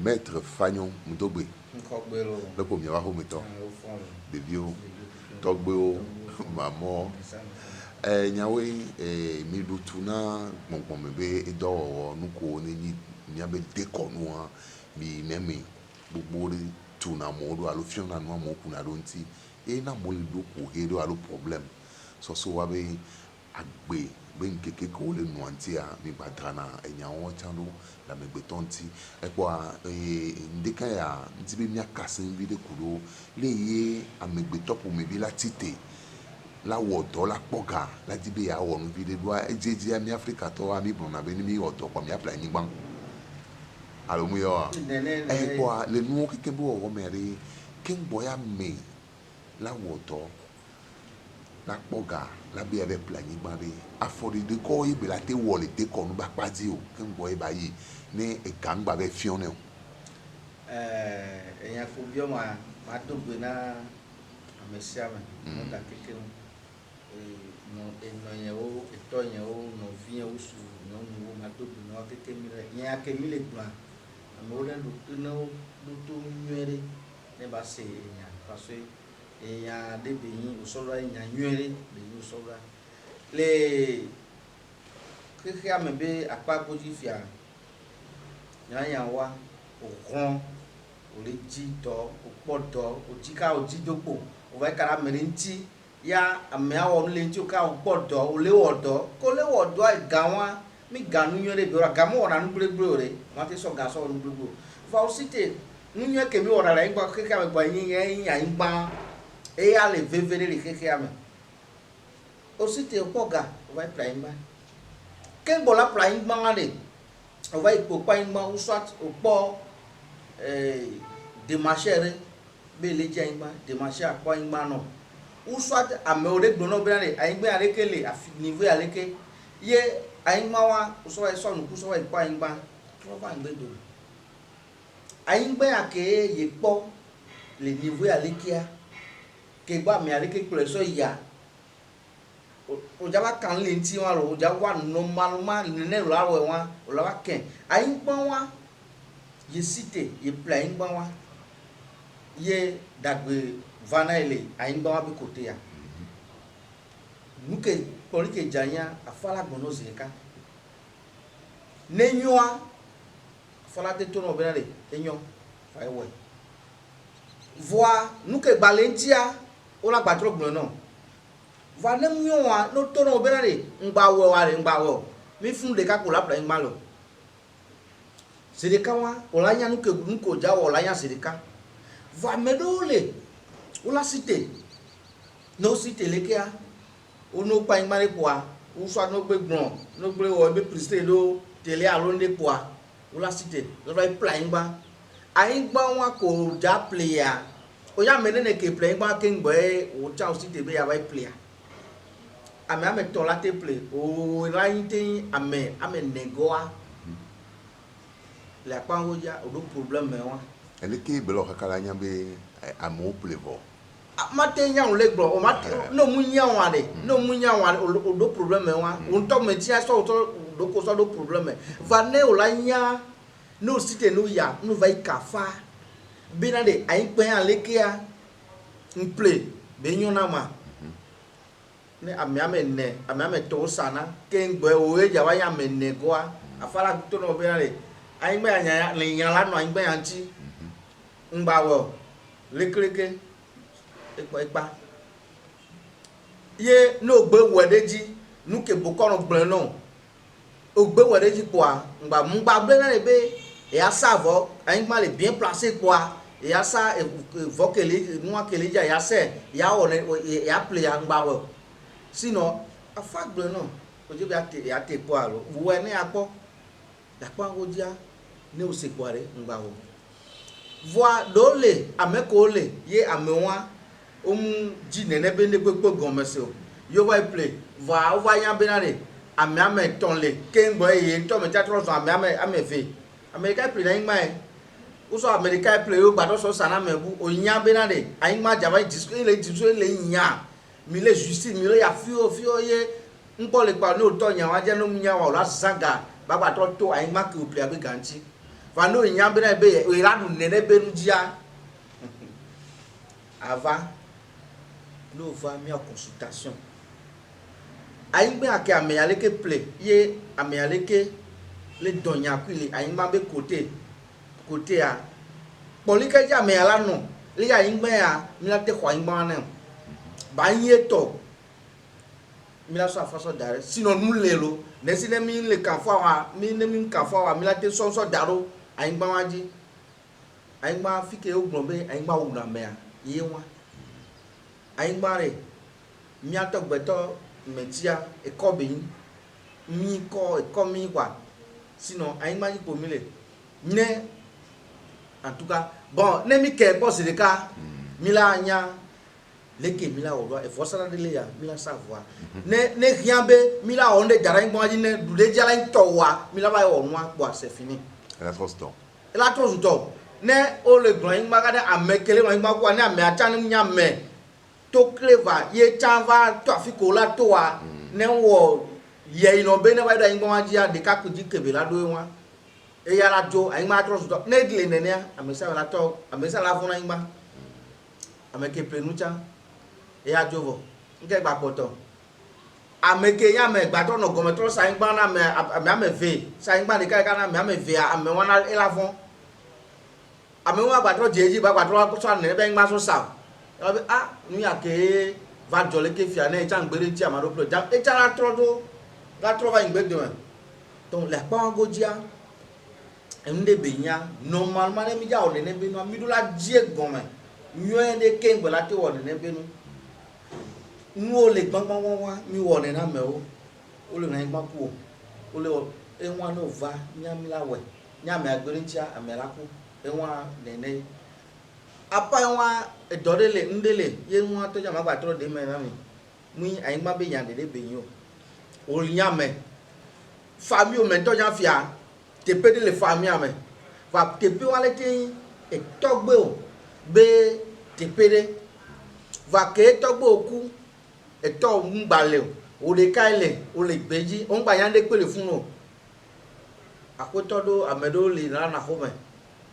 Maître Fagnon Mutogbe. Le premier va au méton. De vieux. Togbeo. Maman. Nyawe midutuna mbe edo nuko ni nyabe dekonwa mi neme gbogbo tuna modo alo fiona no mo kuna donti na mo le do ko he do alo problem so wa be agbe be nkeke ko le nuantia mi batrana enyawo chando la me betonti e kwa ndeka ya ntibe mi akase bi de kudo le ye amegbe topo me bi la tite la wodo la poga la dibe ya wonu vide doa ejeje mi Africa to ami bon na be ni mi wodo kwa mi apply ni gban alo mu yo kwa le nu kike bo wo mere king boy me la wodo la poga la be ave plan ni gban re afori de ko ibe la te wole te ko nu ba padi o king boy ba yi ni e kan gba be fione o eyan fo bi o ma to gbe na amesia me no da kike no yen o eto yen o no vien o su no wo ma to bi no keke mi le yen akemi le gba amo le no to nyere ne ba se yen parce eyan de be yin o so ra yen nyere be yin so ra le keke ame be apa ko ji fia yan wa o ron o le ji do o podo o ji ka o ji dopo o va kara merinti ya ame awo le nti o ka o podo o le wodo ko le wodo ai gawa mi ganu nyere be ora gamo ora nu gbregbre ore ma ti so ga so nu gbregbre fa o site nu nye ke mi ora la ngba keke ame gba yin ya ngba e ya le vevere le keke ame o site o poga o va pra ngba ke ngbo la pra ngba le o va ipo pa ngba o swat o po de machere be le je ngba de machere akwa ngba no uswat ame ore gbono brane ayingbe alekele niveau aleke ye ayingma wa so e so nu ku so e pa ayingba to ba ngbe do ayingbe ake ye po le niveau alekia ke gba mi aleke kure so ya o jaba kan le nti wa ro o jaba normal ma ne la ro wa o la wa ken ayingba wa ye cité ye plan ayingba wa ye dagbe vana ele ayingba wa be kote ya nuke polike janya afala gbono zeka nenyoa afala te tono benale enyo fa ewe voa nuke balentia ola gbatro gbono va nemyoa no tono benale ngbawe wa re ngbawe mi fun de ka ko la plan malo zedeka wa olanya nuke nko ja olanya zedeka va medole ula cité no cité lekia ono pa imare poa o so no gbe gbon no gbe wo be priest do tele alonde poa ula cité lo vai plan gba aingba wa ko ja player o ya menene ke plan gba ke ngbe o cha o cité be ya vai player ame to la te play o la yinte ame negoa la pa ho ja o do problème wa ele ke be lo kala nyambe amo plevo mate nyang le gbo o mate no munya wa de no munya wa o do problème wa on to me tia so to do ko so do problème va ne o la nya no cité no ya no vai kafa bina de ai pe an lekia un play be nyona ma ne ame to sana ke ngbe o e ja wa ya me negoa afala to no bina de ai gbe anya le nya la no ai gbe anti ngba wo lekreke epa ye no gbe wedeji nuke bokono gble no o gbe wedeji kwa ngba gbe na be e asavo ayin le bien placé kwa e asa vokele nwa keleja ya se ya o ya play ngba wo sino afa gble no o je bi ya te kwa lo wo ni apo ya pa oja ne o se kwa re ngba wo voa dole ameko le ye amewa ji nene be ne gbegbe gomeso yo vai play va o va yan benare ame ton le kengbo ye to me tatro so ame ve america play na ngma e o so america play o gba to so sana mebu o yan benare ayinma jaba disco le yan mi le justice mi le ya fio ye npo le pa no to yan wa je no munya wa la sanga ba gba to ayinma ke o play abi ganti va no nya be na be o ira nu nene be nu dia ava no va mi en consultation aingbe ake ameyale ke ple ye ameyale ke le donya kwili aingba be côté a polika ja ameyala no le ya aingba ya mi la te kwa aingba na ba ye to mi la so afaso dare sinon mu lelo ne sine mi le kan fo wa mi ne mi kan fo wa mi la te so daro aingba waji aingba fike ogbon be aingba wu na me ye wa aingba re mi atogbeto metia ekobin mi ko ekomi kwa sinon aingba yipo mi le ne en tout cas bon ne mi ke boss de ka mi la nya leke mi la odo e força de le ya mi la savoir ne rien be mi la onde jara aingba ji ne du de jara to wa mi la ba o nwa kwa c'est fini la trop temps la trop temps ne o le grand aingba ka de amekele aingba kwa ne ame acha ni nya me to clever ye chava to afiko la to wa ne wo ye ino be ne ba da ingba waji ya de ka kuji kebe la do wa e ya la jo ai ma trust do ne dile ne ne amesa la to amesa la funa ingba ameke plenucha e ya jo vo nke gba poto ameke ya me gba to no go me to sa ingba na me ame ve sa ingba de ka na me ame ve ame wana e la fun ame wa gba to jeji ba gba to so ne be ingba so sa ah nous ya ke va jole ke fia ne chan gbere ti amaro pro jam e chala trodo la trova ingbe de donc la pa gojia ende benya normalement ne mi ja on ne be no mi do la die gome nyo de ke ngbe la te won ne be no nu o le gbangban wa mi won ne na me o le na ngba ku o le e wa no va nya mi la we nya me agbere ti amela ku e wa ne apa wa edorele ndele ye nwa to jama gba tro de me na mi mu aingba be yan de be yin o nya me fami o me to jan fia te pe de le fami ame va te pe wale te e togbe o be te pe de va ke togbe oku e to ngbale o le kaile o le gbeji o ngba yan de pe le fun o akotodo amedo le na home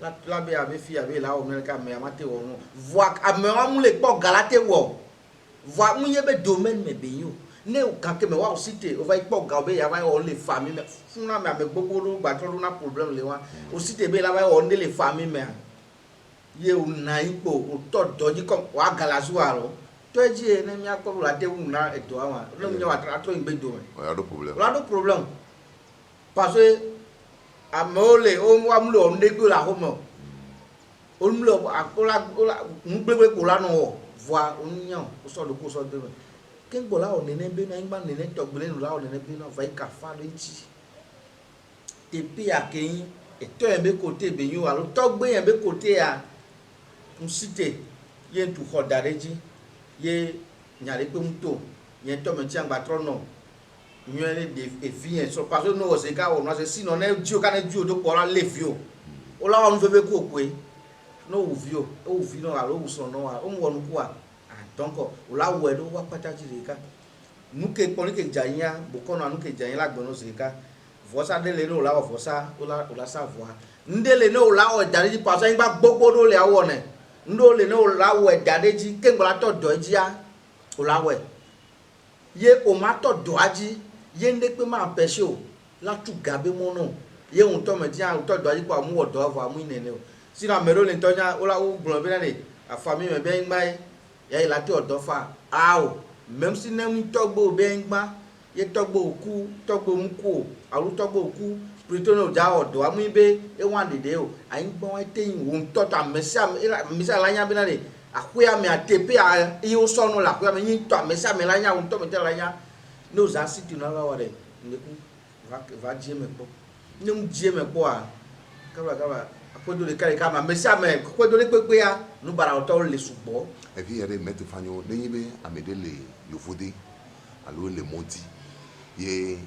la be ave fi ave la o mereka me amate wo no voa ame wa mu le po galate wo voa mu ye be domaine me be yo ne o kan ke me wa o cité o va po ga be ya va o le famille me funa me ame gbogbo ro gba to na problem le wa o cité be la va o ne le famille me ye o na ipo o to doji ko wa galazu aro to eji ne mi akọ la te wu na eto awa no mi wa tra to ingbe do me o ya do problem parce que amole o wa mlo o ndegbe la homo o mlo akola ngbegbe ko la no voa onyan o so do ko so de ke ngbo la o nene be na ngba nene togbele no la o nene be na vai ka fa lo nti te pe akeyin eto en be côté be yin wa lo togbe en be côté a nsite ye tu khodareji ye nyare pe mto ye to me ti angba tro no nyele de evien so parce que no se ka o no se sino ne dio ka ne dio do ko la le vio o la won febe ko pe no o vio o vi no alo so no a o mo nu ku a donc o la we do wa pata ji ka nu ke pon ke janya bo ko no nu ke janya la gbono se ka vosa de le no la vosa o la savoir ndele no la o dare ji parce ngba gbogbo do le awo ne ndo le no la we dare ji ke ngba to do ji a o la we ye o ma to do aji ye nde pe ma pese o la tu gabe mo no ye un to me ti a to do aji pa mu odo avo mu nene o si na mero le to nya o la o gbon be na le a famille me be ngba ye la ti odo fa a o même si ne mu togbo be ngba ye togbo oku togbo nku alu togbo oku plutôt no ja odo amu be e wan dede o a ngbo wa te yin un to ta mesa la nya be na le akwea me atepe a e o so no la akwea me yin to mesa me la nya un to me te la nya nos asiti na la wale ngeku va die me po nem die me po a kaba apodo le kare kama mesa me apodo le pepe ya no bara o to le subo e vi ere metu fanyo leyin be amedele yofode alo le monti ye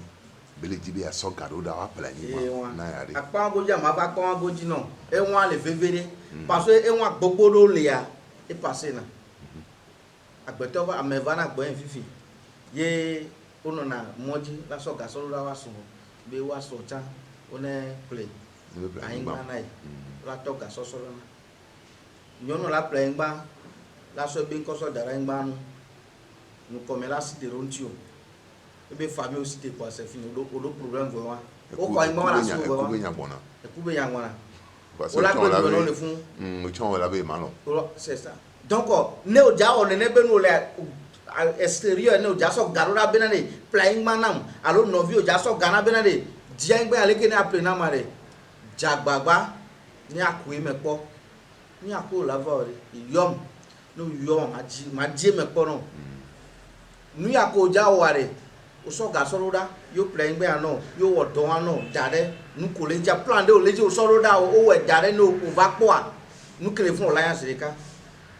bele jibe aso garo da wa plan ni na yare apa goji ma ba ko goji no e won le vevere parce que e won gbogbo lo le ya e passer na agbeto va ameva na gbo en fifi ye ono na moji la so ga so la wa so be wa so cha one play anyigba na ye la tɔ gasɔsɔ la nyɔnu la ple anyigba la sɔ ebe ŋkɔsɔ da ɖe anyigba nu nukɔmɛ la si te ɖe ŋuti o ebe famille si te kɔ ase fi o ɖo problème vɔ wa o kɔ anyigba wa la si o vɔ wa eku be nyagbɔna o la gbe do le fún o tsɔn o la be ma lɔ c'est ça donc ne o dza wɔ nene be no le extérieur ne o dza sɔ ga ɖo ɖa bena de ple anyigba nam alo nɔvi o dza sɔ ga na bena de dzi anyigba aleke ne aple na ma de dzagbagba ne aku me kpɔ ne aku la va o de yɔm ne yɔm ma dzi me kpɔ no nu ya ko dza wa de o sɔ ga sɔ ɖo ɖa yo ple anyigba ya nɔ yo wɔ dɔ wa nɔ da ɖe nu ko le dza plan de o le dzi o sɔ ɖo ɖa o wɔ da ɖe ne o va kpɔa nu kele fún o la ya se ɖeka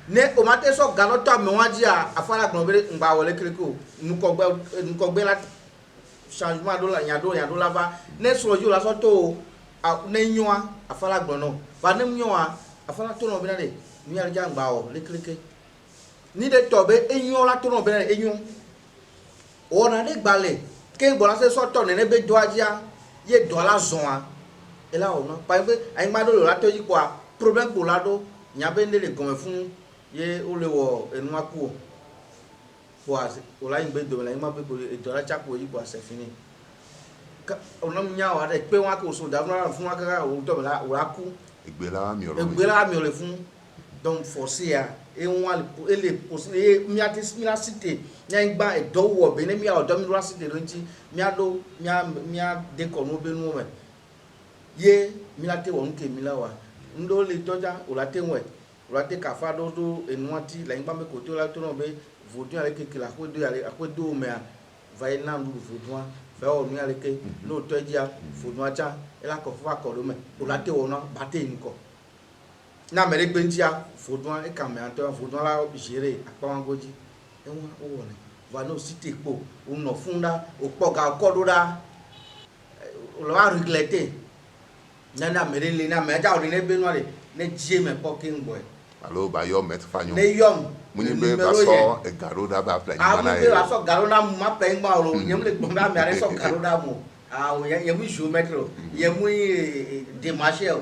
ne o ma te sɔ ga lɔ tɔ ame wa dzia afala gblɔ be ŋgba wɔ le kele ko nukɔgbe la changement do la nya do la va ne sɔ dzi o la sɔ to ne nyɔa afala gblɔ nɔ va ne nyɔa afala to nɔ bena de nu ya dza ŋgba wɔ le kele ni de tɔ be enyɔ la to nɔ bena de enyɔ wɔna de gbalẽ ke gbɔ la se sɔ tɔ nene be dɔa dzia ye dɔ la zɔa ela wɔ nɔ pa be anyigba do le la tɔ dzi kɔa problème ko la do nya be ne le gɔmɛ fún ye o le wɔ enua ku o kɔa o la yin gbe do la anyigba be ko edɔ la tsa ko yi kɔa c'est fini o na nya wa de pe wa ko so da fún wa kaka o tɔ la o la ku egbe la mi o le fún donc forcé ya ele possible mia cité nyangba edo wo be ne mia odo mi ra cité ronti mia do mia de kono be nu me ye mia te won ke mila wa ndo le toja o la te we o la te kafa do enuati la ngba me ko to la to no be vodun ale ke la ko do me va ina ndu vodun fa o mi ale ke no toja vodun cha ela ko fa ko do me o la te wona ba te nko na mere gbentia fodun e kan me anto fodun la gere apawan goji e won o woni va no cité po o no funda o poga ko do da o lo regretter na mere le na me ja o ne be no re ne jie me po ke ngbo e alo ba yo met fanyo ne yom muni be ba so e garo da ba plan ma na e a so garo na ma plan ngba o nyem le gbon da me are so garo da mo ah o ye mu géomètre ye mu démarcher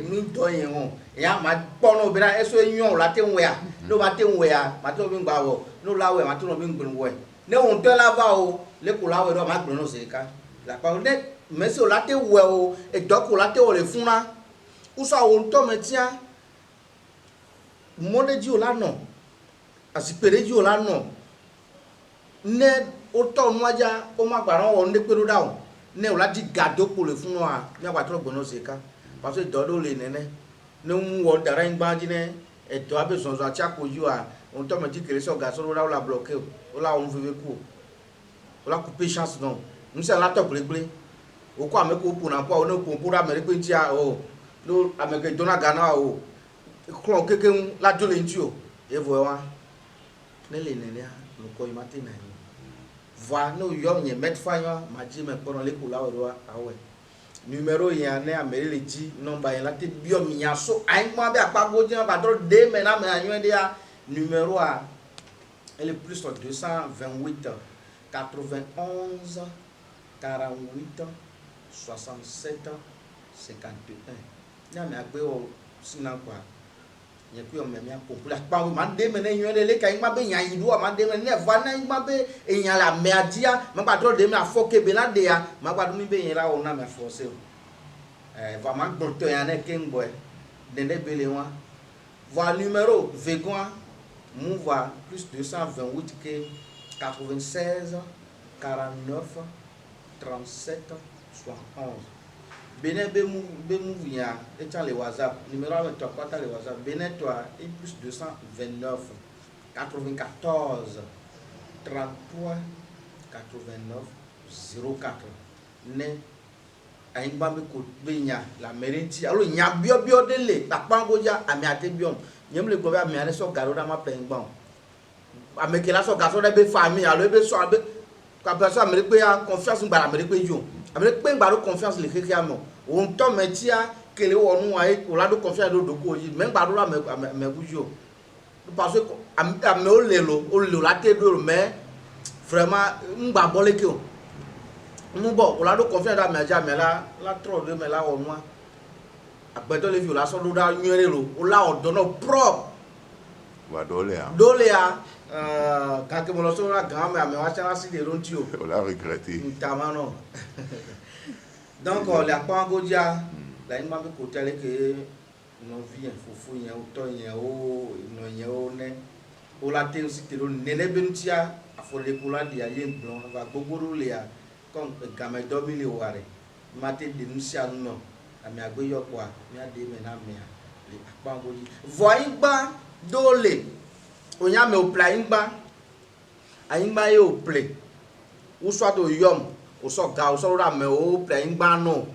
nu do yen won ya ma pono bi na eso enyon la te nwe no ba te nwe ma to bi ngba wo no la we ma to no bi ngbun wo ne won te la va o le ko la we do ma gbon no se ka la pa ne me se o la te we o e do ko la te o le funra u so won to me tia mo de ji o la no asipere ji o la no ne o to nu aja o ma gba ran wo ne pe do da o ne o la di gado ko le fun wa mi agba to gbon no se ka parce que do do le nene ne mu wo dara ngba ji ne e to abe sonso acha ko ju a on to me ti kere so ga so la bloquer o la on veve ku o la couper chance non nous c'est la top gble o ko ame ko pu na po o ne ko pu ra me pe ti a o no ame ke dona gana o klon keke la jo le nti o e vo wa ne le nene a lo ko imate na ni va no yo nye met fanyo ma ji me pono le ko la o awe numéro yan ne amere le ji number yan la te bio mi yan so ai mo be apago ji ba dro de me na me anyo dia numéro a elle est plus 228 91 48 67 51 na me agbe o sina kwa ye ku o me mi apopula pa ma de me ne nyo le ka ma be yan yi do ma de me ne va na ma be eyan la me adia ma gba dro de me afoke be na de ya ma gba do mi be yin la o na me forcer va ma gbonto yan ne kengbo de ne bele wa va numéro vegoin mon va plus 228 que 96 49 37 71 Benin be mou via et le WhatsApp numéro avec toi quoi le WhatsApp Benin toi et plus 229 94 33 89 04 ne aimba me ko benya la merenti alo nya bio de le ta pango ja ami ate biom nyem le gobe ami ane so garo da ma pen gbon ameke la so gaso da be famille alo be so abe ka personne me pe ya confiance ngba me pe yo ame pe ngba ro confiance le keke amo on to metia kele wonu ai o la do confiance do ko yi me ngba ro me bujo parce que ame o le la te do mais vraiment ngba boleke o mu bo o la do confiance da me ja me la trop de me la wonu Agbedo le violation do da nyere lo. O la odono propre. Wa dolea. Dolea quand mo lo so na grand mais me wa chala si de rontio. On l'a regretté. Tamano. Donc la pangodia la ima be ko tele que no vie fufu yen o to yen o no yen o ne. O la te si te ro nene bentia afole kula dia yen blon va gbogboro le ya comme gamedo mi le ware. Mate denuncia no ami agbeyo kwa mi ade me na me le pangoji. Voigba dole onya me o plaingba ayingba ye o play o so to yom o so ga o so ra me o plaingba no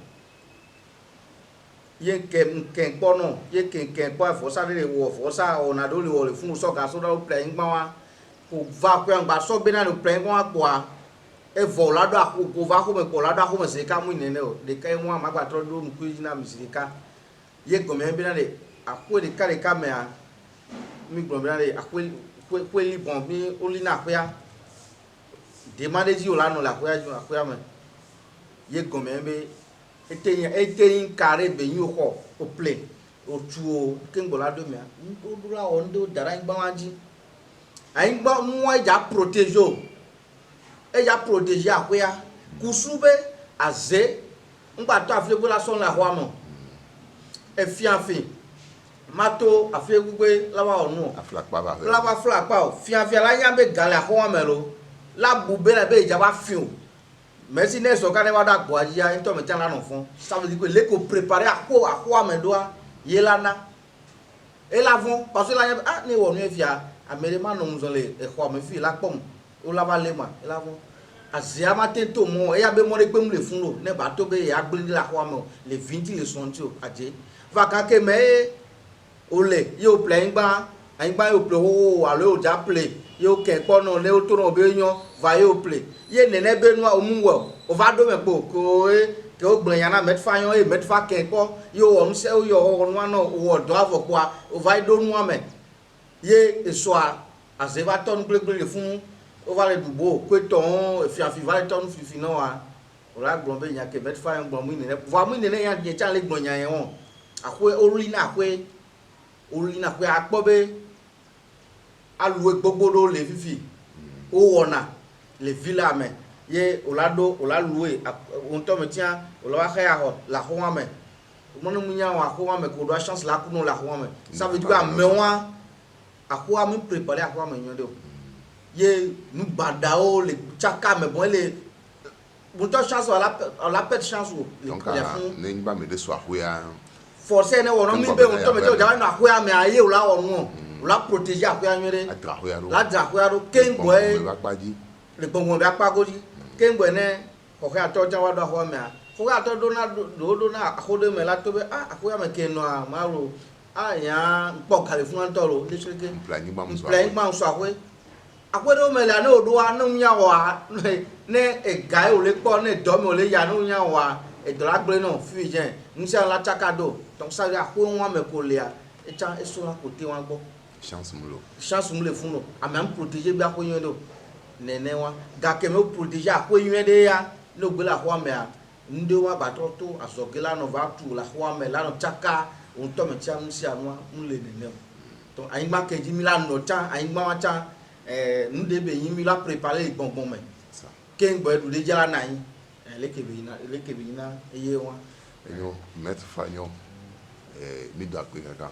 ye ken po no ye ken po fo sa le wo fo sa ona do le wo le fun so ga so ra o plaingba wa ko va ko ngba so be na le plaingba wa kwa e vo la do ko va ko me ko la do ko me se ka mu nene o de kai mu amagba tro do mu ku na mi se ka ye ko me be na le akwo de ka me a mi gbon be na le akwo li bon mi oli na kwa demande ji o la no la kwa ju akwa me ye go me be eteyin kare be yin o o play o tu o ken gbola do me o dura o ndo dara ngba waji ayin gba mu ja protéger e ja protéger akwa kusube aze ngba to afle gbola so la ho mo e fianfin mato afle gbe lawa onu Aflakpa ba. Lava flakpa o fianfin la yambe gale ho amelo la bube la be jaba fion merci ne so ka ne wada gbo ajia into me tan la no fun ça veut dire que les ko préparer ako amedoa yelana et l'avant parce que la ah ne wonu efia amere ma no nzo le e ho me fi la pom o lava le ma e l'avant azia ma tento mo e ya be mo re pe mu le fun lo ne ba to be ya gbin la ho amo le 20 le sonti o aje va ka ke me ole yo playing ba aingba yo play o alo o ja play yo ke po no le o to no be yan va yo play ye nene be nu o mu wo o va do me po ko ke o gbon yan na met fa yan e met fa ke po yo o nse o yo o nu no o do avo kwa o va do nu ame ye eso a azeva ton gble fun o va le dubo ko ton fi va ton fi no a o la gbon be yan ke met fa yan gbon mu nene va mu nene yan je chan le gbon yan yan won akwe ori na akwe olina pe akpobe aluwe gbogbo do le fifi o wona le villa me ye olado olaluwe on to me tian olawa kha ho la ho me mo no munya wa ho me ko do chance la ku no la ho me ça veut dire me wa akwa me préparer akwa me nyon do ye nu badao le chaka me bon le bon to chance la pet chance le donc ne ngba me de so ahoya forcer ne wono mi be on to me to ja na ahoya me aye ola wonu la protéger ahoya nyere la dra ahoya ro kengbo le bongo be apagoji kengbo ne ko ka to ja wa do ahoya me a ko ka to do na ahode me la to be ahoya me ke no a maro ya npo kale fun an to lo le seke plan ma so ahoya akwedo me la no do wa no nya wa ne e gai o le po ne do me o le ya no nya wa e do la gbe no fi jen nsia la chakado donc ça ya ko won me ko le a e chan e so la côté wan gbo chance mu le fun no am am protéger bi akoyin do nene wa ga ke me protéger akoyin de ya no gbe la ho me a ndo wa ba to azogela no va tu la ho me la no chaka on to me cha nsia no mu le nene donc ayin ma ke ji mi la no cha ayin ma wa cha nous devons nous la préparer les bonbons mais qu'un boy du déjà la naï les kebina et y mettre fagnon mi da kaka